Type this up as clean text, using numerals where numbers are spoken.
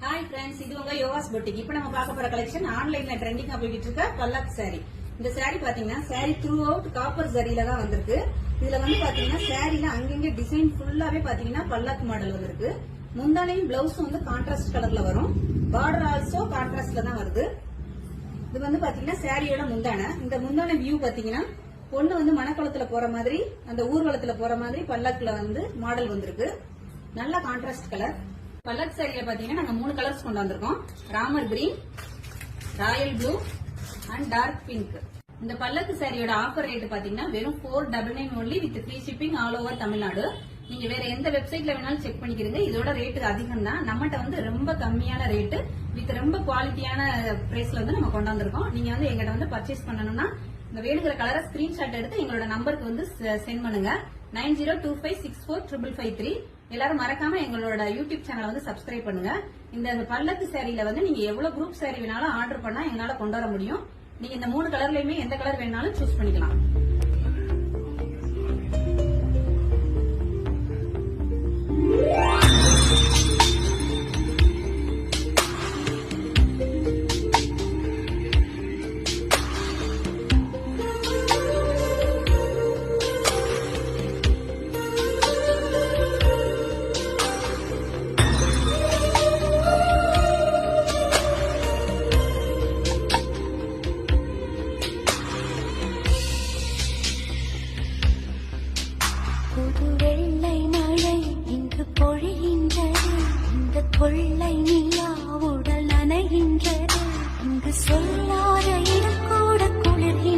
Hi friends, இது உங்க yogas boutique. இப்போ நம்ம பார்க்க போற கலெக்ஷன் ஆன்லைன்ல ட்ரெண்டிங்கா போயிட்டு இருக்க பல்லக் சாரி. இந்த சாரி பாத்தீங்கன்னா சாரி த்ரூ அவுட் காப்பர் ஜரியில தான் வந்திருக்கு. இதுல வந்து பாத்தீங்கன்னா சாரில அங்கங்க டிசைன் ஃபுல்லாவே பாத்தீங்கன்னா பல்லக் மாடல் வந்திருக்கு. முந்தானையும் பிளவுஸும் வந்து கான்ட்ராஸ்ட் கலர்ல வரும். பார்டர் ஆல்சோ கான்ட்ராஸ்ட்ல தான் வருது. இது வந்து பாத்தீங்கன்னா சாரியோட முந்தானை. இந்த முந்தானை வியூ பாத்தீங்கன்னா பொண்ணு வந்து மணக்குளத்துல போற மாதிரி, அந்த ஊர்வலத்துல போற மாதிரி பல்லக்ல வந்து மாடல் வந்திருக்கு. நல்ல கான்ட்ராஸ்ட் கலர். பல்லக் சாரியில பாத்தீங்கன்னா நாங்க 3 கலர்ஸ் கொண்டு வந்திருக்கோம். Ramar green, royal blue and dark pink. இந்த பல்லக்கு சாரியோட ஆஃபர் ரேட் பாத்தீங்கன்னா வெறும் 499 only with free shipping all over Tamil Nadu. நீங்க வேற எந்த வெப்சைட்ல வேணாலும் செக் பண்ணிக்கிறீங்க. இதோட ரேட்டு அதிகம் தான். நம்மகிட்ட வந்து ரொம்ப கம்மியான ரேட்டு வித் ரொம்ப குவாலிட்டியான பிரைஸ்ல வந்து நம்ம கொண்டு வந்திருக்கோம். நீங்க வந்து எங்கிட்ட வந்து பர்ச்சேஸ் பண்ணணும்னா இந்த வேணுங்கிற கலரை ஸ்கிரீன்ஷாட் எடுத்து எங்களோட நம்பருக்கு வந்து சென்ட் பண்ணுங்க. 9025645553. எல்லாரும் மறக்காம எங்களோட யூடியூப் சேனலை வந்து சப்ஸ்கிரைப் பண்ணுங்க. இந்த பல்லக்கு சாரியில வந்து நீங்க எவ்வளவு குரூப் சாரி வேணாலும் ஆர்டர் பண்ணா எங்களால கொண்டு வர முடியும். நீங்க இந்த 3 கலர்லயுமே எந்த கலர் வேணாலும் சூஸ் பண்ணிக்கலாம். புது வெள்ளை மழை இன்று பொழிகின்றது. இந்த கொள்ளை நிலா உடல் நனைகின்றது. இங்கு சொல்லாத இடம் கூட குளிர்கின்றது.